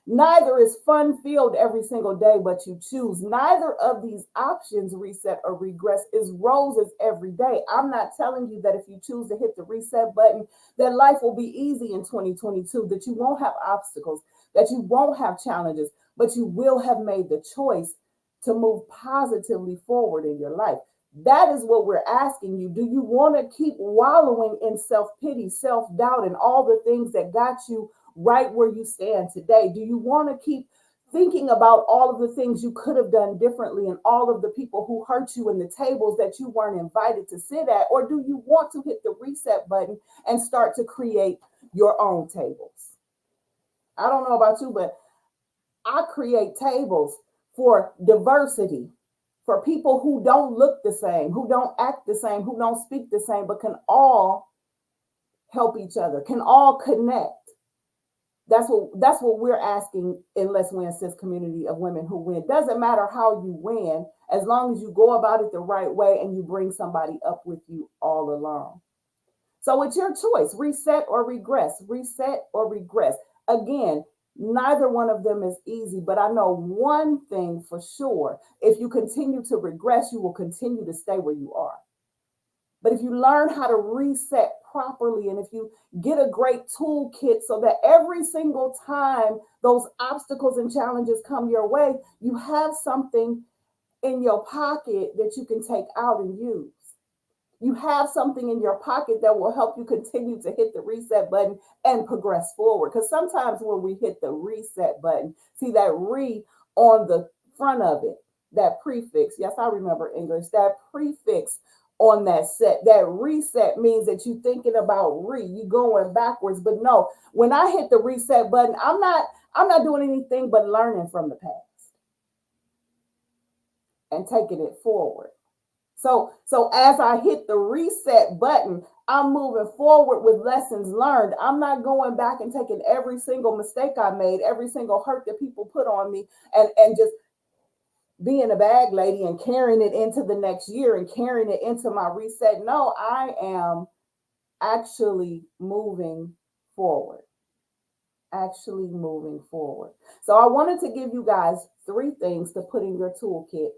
Neither is fun filled every single day, but you choose. Neither of these options, reset or regress, is roses every day. I'm not telling you that if you choose to hit the reset button, that life will be easy in 2022, that you won't have obstacles, that you won't have challenges, but you will have made the choice to move positively forward in your life. That is what we're asking you. Do you want to keep wallowing in self-pity, self-doubt, and all the things that got you right where you stand today? Do you want to keep thinking about all of the things you could have done differently and all of the people who hurt you and the tables that you weren't invited to sit at? Or do you want to hit the reset button and start to create your own tables? I don't know about you, but I create tables for diversity, for people who don't look the same, who don't act the same, who don't speak the same, but can all help each other, can all connect. That's what we're asking in Let's Win Sis community of women who win. Doesn't matter how you win, as long as you go about it the right way and you bring somebody up with you all along. So it's your choice, reset or regress, reset or regress. Again, neither one of them is easy, but I know one thing for sure. If you continue to regress, you will continue to stay where you are. But if you learn how to reset properly, and if you get a great toolkit so that every single time those obstacles and challenges come your way, you have something in your pocket that you can take out and use. You have something in your pocket that will help you continue to hit the reset button and progress forward. Because sometimes when we hit the reset button, see that re on the front of it, that prefix. Yes, I remember English. That prefix on that set, that reset means that you're thinking about you going backwards. But no, when I hit the reset button, I'm not doing anything but learning from the past and taking it forward. So as I hit the reset button, I'm moving forward with lessons learned. I'm not going back and taking every single mistake I made, every single hurt that people put on me, and just being a bag lady and carrying it into the next year and carrying it into my reset. No, I am actually moving forward. Actually moving forward. So I wanted to give you guys 3 things to put in your toolkit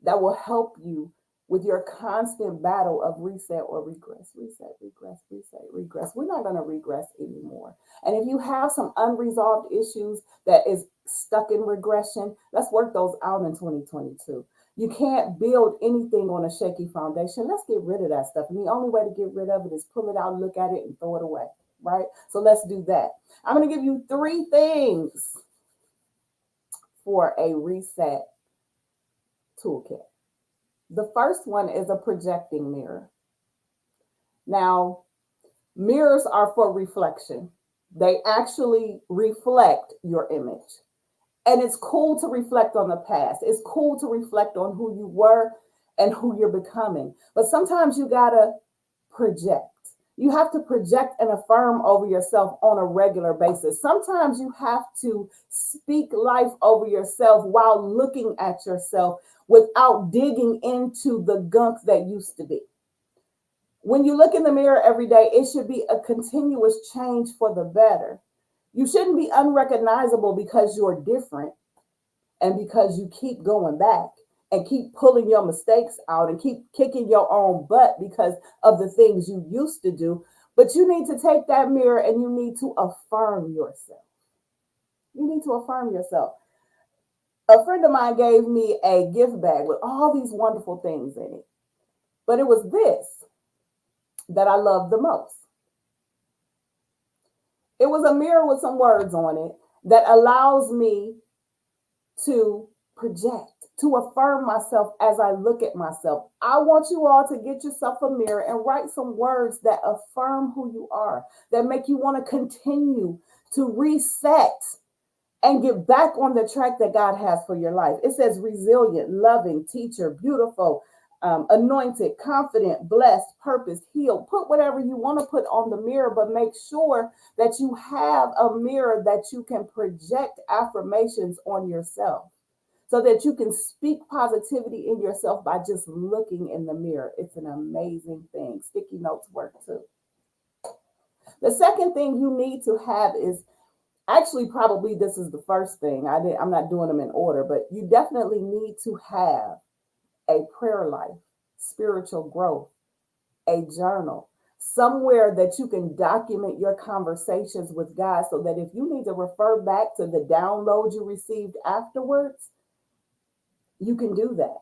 that will help you with your constant battle of reset or regress, reset, regress, reset, regress. We're not going to regress anymore. And if you have some unresolved issues that is stuck in regression, let's work those out in 2022. You can't build anything on a shaky foundation. Let's get rid of that stuff. And the only way to get rid of it is pull it out, look at it, and throw it away, right? So let's do that. I'm going to give you 3 things for a reset toolkit. The first one is a projecting mirror. Now, mirrors are for reflection. They actually reflect your image. And it's cool to reflect on the past. It's cool to reflect on who you were and who you're becoming. But sometimes you gotta project. You have to project and affirm over yourself on a regular basis. Sometimes you have to speak life over yourself while looking at yourself without digging into the gunk that used to be. When you look in the mirror every day, it should be a continuous change for the better. You shouldn't be unrecognizable because you're different and because you keep going back and keep pulling your mistakes out and keep kicking your own butt because of the things you used to do. But you need to take that mirror and you need to affirm yourself. You need to affirm yourself. A friend of mine gave me a gift bag with all these wonderful things in it. But it was this that I loved the most. It was a mirror with some words on it that allows me to project, to affirm myself as I look at myself. I want you all to get yourself a mirror and write some words that affirm who you are, that make you want to continue to reset and get back on the track that God has for your life. It says resilient, loving, teacher, beautiful, anointed, confident, blessed, purpose, healed. Put whatever you want to put on the mirror, but make sure that you have a mirror that you can project affirmations on yourself so that you can speak positivity in yourself by just looking in the mirror. It's an amazing thing. Sticky notes work too. The second thing you need to have is actually probably this is the first thing. I'm not doing them in order, but you definitely need to have a prayer life, spiritual growth, a journal, somewhere that you can document your conversations with God so that if you need to refer back to the download you received afterwards, you can do that.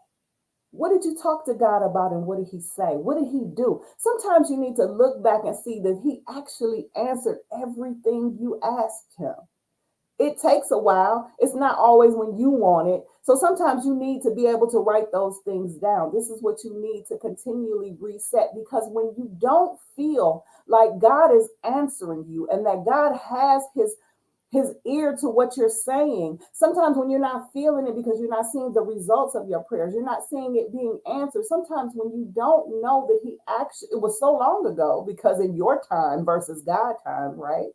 What did you talk to God about and what did he say? What did he do? Sometimes you need to look back and see that he actually answered everything you asked him. It takes a while. It's not always when you want it. So sometimes you need to be able to write those things down. This is what you need to continually reset, because when you don't feel like God is answering you and that God has his ear to what you're saying, sometimes when you're not feeling it because you're not seeing the results of your prayers, you're not seeing it being answered. Sometimes when you don't know that he actually, it was so long ago because in your time versus God time, right?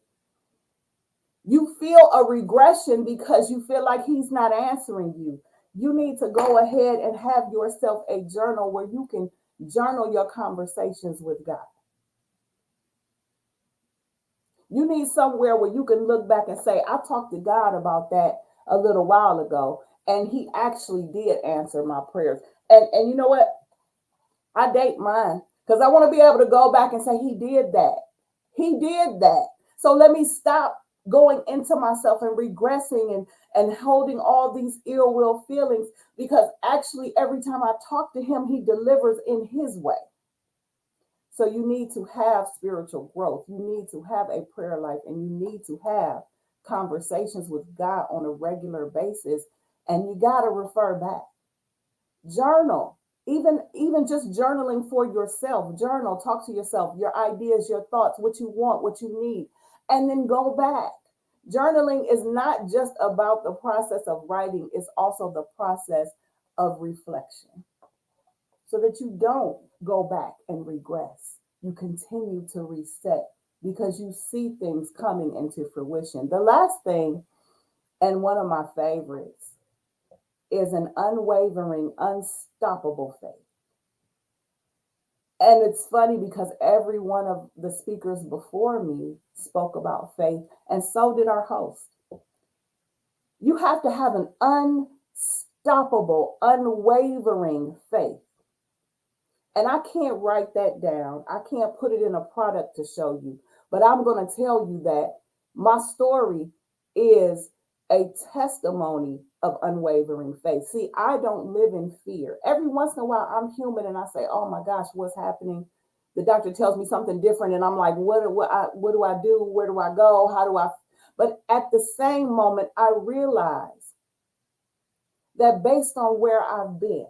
You feel a regression because you feel like he's not answering you. You need to go ahead and have yourself a journal where you can journal your conversations with God. You need somewhere where you can look back and say, I talked to God about that a little while ago, and he actually did answer my prayers. And you know what? I date mine because I want to be able to go back and say, he did that. He did that. So let me stop going into myself and regressing and holding all these ill will feelings, because actually every time I talk to him, he delivers in his way. So you need to have spiritual growth. You need to have a prayer life, and you need to have conversations with God on a regular basis. And you got to refer back. Journal, even just journaling for yourself. Journal, talk to yourself, your ideas, your thoughts, what you want, what you need, and then go back. Journaling is not just about the process of writing. It's also the process of reflection, so that you don't go back and regress. You continue to reset because you see things coming into fruition. The last thing, and one of my favorites, is an unwavering, unstoppable faith. And it's funny because every one of the speakers before me spoke about faith, and so did our host. You have to have an unstoppable, unwavering faith. And I can't write that down. I can't put it in a product to show you. But I'm going to tell you that my story is a testimony of unwavering faith. See, I don't live in fear. Every once in a while, I'm human and I say, oh my gosh, what's happening? The doctor tells me something different. And I'm like, what do I do? Where do I go? How do I? But at the same moment, I realize that based on where I've been,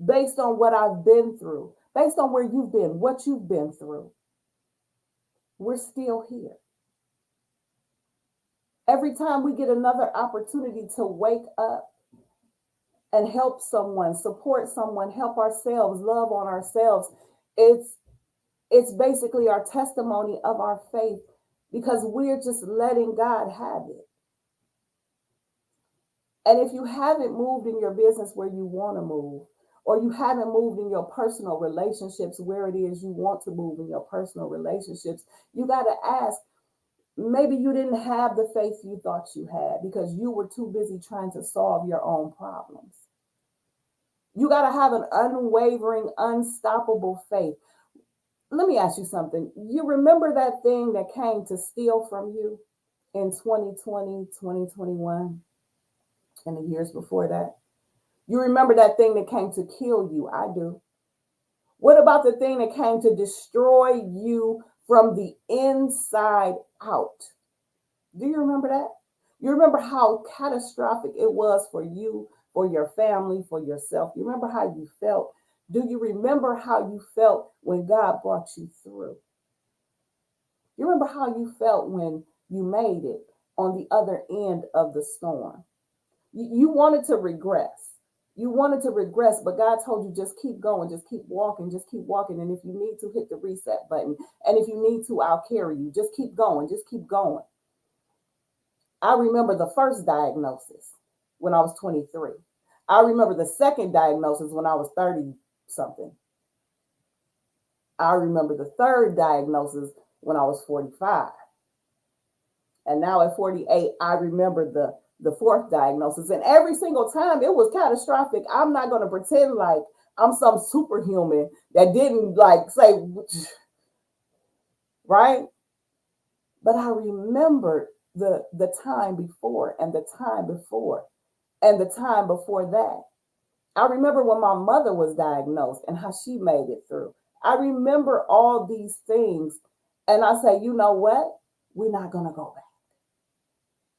based on what I've been through, based on where you've been, what you've been through, we're still here. Every time we get another opportunity to wake up and help someone, support someone, help ourselves, love on ourselves, it's basically our testimony of our faith because we're just letting God have it. And if you haven't moved in your business where you want to move, or you haven't moved in your personal relationships where it is you want to move in your personal relationships, you got to ask, maybe you didn't have the faith you thought you had because you were too busy trying to solve your own problems. You got to have an unwavering, unstoppable faith. Let me ask you something. You remember that thing that came to steal from you in 2020, 2021, and the years before that? You remember that thing that came to kill you? I do. What about the thing that came to destroy you from the inside out? Do you remember that? You remember how catastrophic it was for you, for your family, for yourself? You remember how you felt? Do you remember how you felt when God brought you through? You remember how you felt when you made it on the other end of the storm? You wanted to regress. You wanted to regress, but God told you just keep going, just keep walking, just keep walking. And if you need to, hit the reset button. And if you need to, I'll carry you. Just keep going, just keep going. I remember the first diagnosis when I was 23. I remember the second diagnosis when I was 30 something. I remember the third diagnosis when I was 45. And now at 48, I remember the fourth diagnosis. And every single time it was catastrophic. I'm not going to pretend like I'm some superhuman that didn't like say, right? But I remembered the time before and the time before and the time before that. I remember when my mother was diagnosed and how she made it through. I remember all these things. And I say, you know what? We're not going to go back.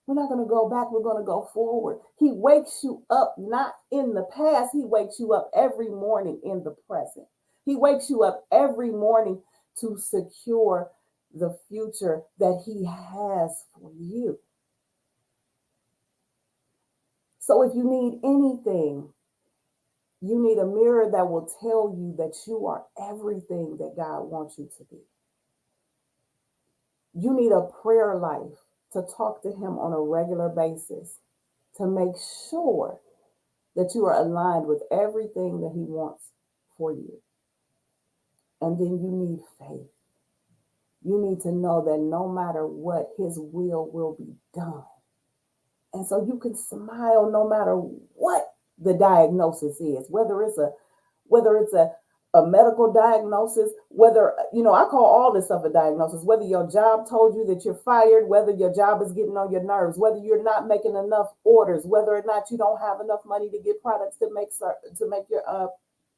We're not going to go back. We're going to go forward. He wakes you up, not in the past. He wakes you up every morning in the present. He wakes you up every morning to secure the future that he has for you. So if you need anything, you need a mirror that will tell you that you are everything that God wants you to be. You need a prayer life to talk to him on a regular basis to make sure that you are aligned with everything that he wants for you. And then you need faith. You need to know that no matter what, his will be done. And so you can smile no matter what the diagnosis is, whether it's a medical diagnosis, whether, I call all this stuff a diagnosis, whether your job told you that you're fired, whether your job is getting on your nerves, whether you're not making enough orders, whether or not you don't have enough money to get products to make your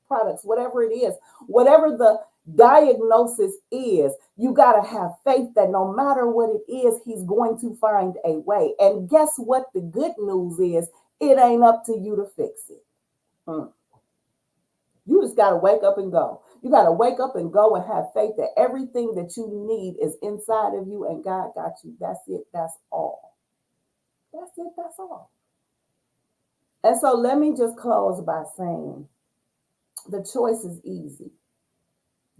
products, whatever it is, whatever the diagnosis is, you got to have faith that no matter what it is, he's going to find a way. And guess what? The good news is it ain't up to you to fix it. You just got to wake up and go. You got to wake up and go and have faith that everything that you need is inside of you and God got you. That's it. That's all. That's it. That's all. And so let me just close by saying the choice is easy.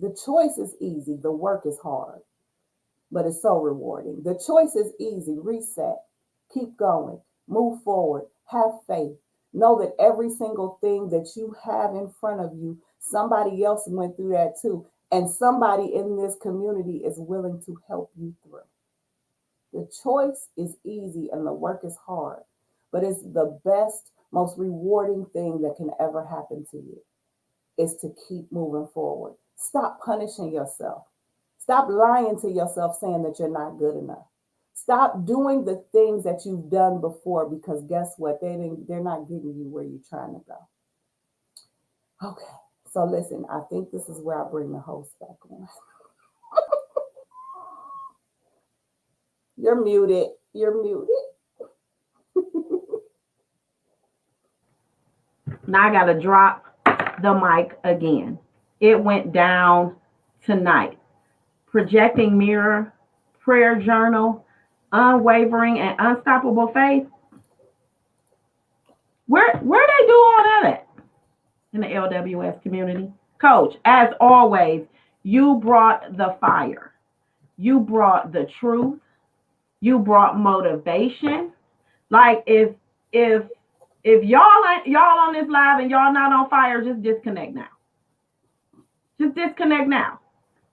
The choice is easy. The work is hard, but it's so rewarding. The choice is easy. Reset. Keep going. Move forward. Have faith. Know that every single thing that you have in front of you, somebody else went through that too. And somebody in this community is willing to help you through. The choice is easy and the work is hard, but it's the best, most rewarding thing that can ever happen to you. is to keep moving forward. Stop punishing yourself. Stop lying to yourself saying that you're not good enough. Stop doing the things that you've done before because guess what? They're not getting you where you're trying to go. Okay. So listen, I think this is where I bring the host back on. You're muted. You're muted. Now I got to drop the mic again. It went down tonight. Projecting mirror, prayer journal, unwavering and unstoppable faith. Where they do all that at in the LWS community? Coach, as always, you brought the fire. You brought the truth. You brought motivation. Like if y'all on this live and y'all not on fire, just disconnect now. Just disconnect now.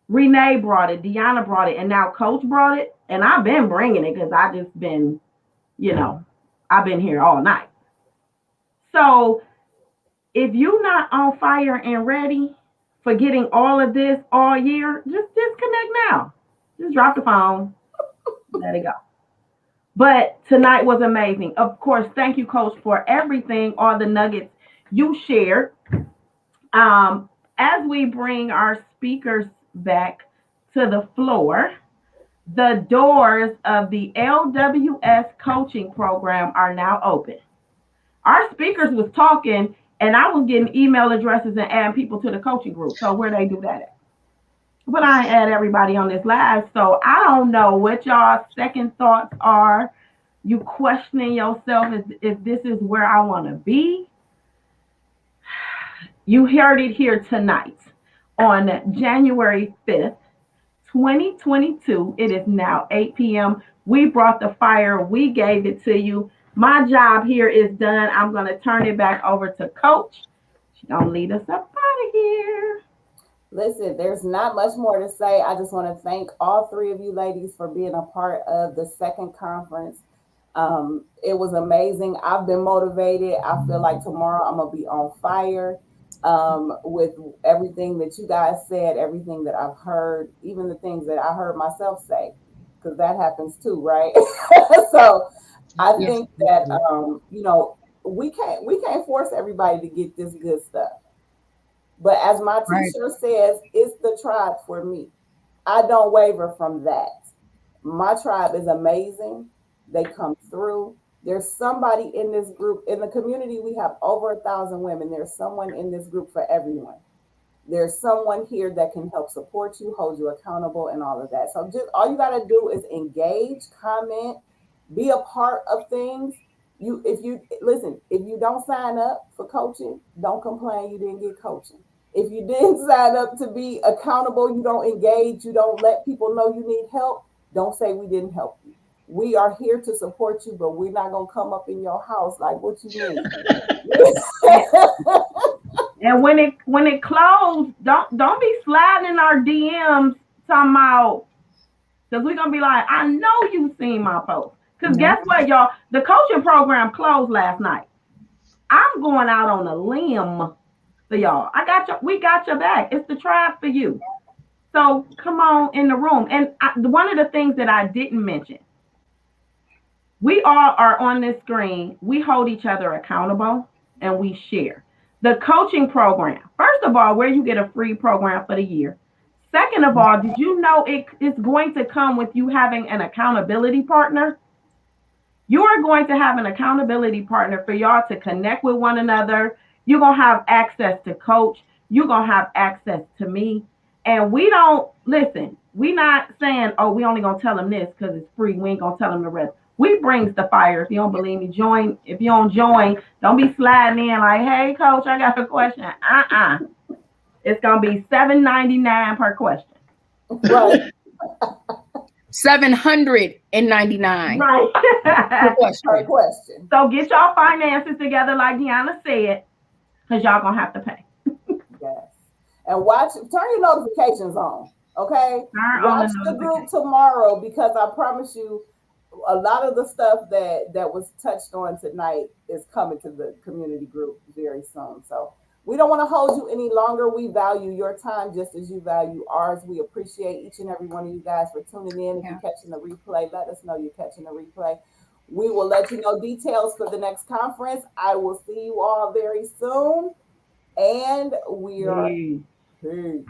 Renee brought it, Deanna brought it, and now Coach brought it. And I've been bringing it because I just been, I've been here all night. So if you're not on fire and ready for getting all of this all year, just disconnect now. Just drop the phone. Let it go. But tonight was amazing. Of course, thank you, Coach, for everything, all the nuggets you shared. As we bring our speakers back to the floor, the doors of the LWS coaching program are now open. Our speakers was talking, and I was getting email addresses and adding people to the coaching group. So where they do that at? But I add everybody on this live, so I don't know what y'all second thoughts are. You questioning yourself if this is where I want to be. You heard it here tonight on January 5th, 2022. It is now 8 p.m. We brought the fire. We gave it to you. My job here is done. I'm going to turn it back over to Coach. She's going to lead us up out of here. Listen, there's not much more to say. I just want to thank all three of you ladies for being a part of the second conference. It was amazing. I've been motivated. I feel like tomorrow I'm going to be on fire with everything that you guys said, everything that I've heard, even the things that I heard myself say, because that happens too, right? So I think that, we can't force everybody to get this good stuff. But as my teacher says, it's the tribe for me. I don't waver from that. My tribe is amazing. They come through. There's somebody in this group. In the community, we have over 1,000 women. There's someone in this group for everyone. There's someone here that can help support you, hold you accountable, and all of that. So just all you got to do is engage, comment, be a part of things. If you don't sign up for coaching, don't complain you didn't get coaching. If you didn't sign up to be accountable, you don't engage, you don't let people know you need help, don't say we didn't help you. We are here to support you, but we're not going to come up in your house like, what you mean? And when it closed, don't be sliding in our DMs talking about, because we're going to be like, I know you seen my post. Because guess what, y'all? The coaching program closed last night. I'm going out on a limb for y'all. We got your back. It's the tribe for you. So come on in the room. And one of the things that I didn't mention, we all are on this screen. We hold each other accountable and we share. The coaching program, first of all, where you get a free program for the year. Second of all, did you know it's going to come with you having an accountability partner? You are going to have an accountability partner for y'all to connect with one another. You're going to have access to Coach. You're going to have access to me. And we not saying, oh, we only going to tell them this because it's free. We ain't going to tell them the rest. We brings the fire. If you don't believe me, join. If you don't join, don't be sliding in like, hey, Coach, I got a question. It's going to be $7.99 per question. Right. $799. Right. Per question. So get y'all finances together, like Deanna said, because y'all going to have to pay. Yes. And turn your notifications on. Okay? Watch the group tomorrow, because I promise you, a lot of the stuff that was touched on tonight is coming to the community group very soon. So We don't want to hold you any longer. We value your time just as you value ours. We appreciate each and every one of you guys for tuning in. If Yeah. you're catching the replay, let us know you're catching the replay. We will let you know details for the next conference. I will see you all very soon. And we are Peace. peace.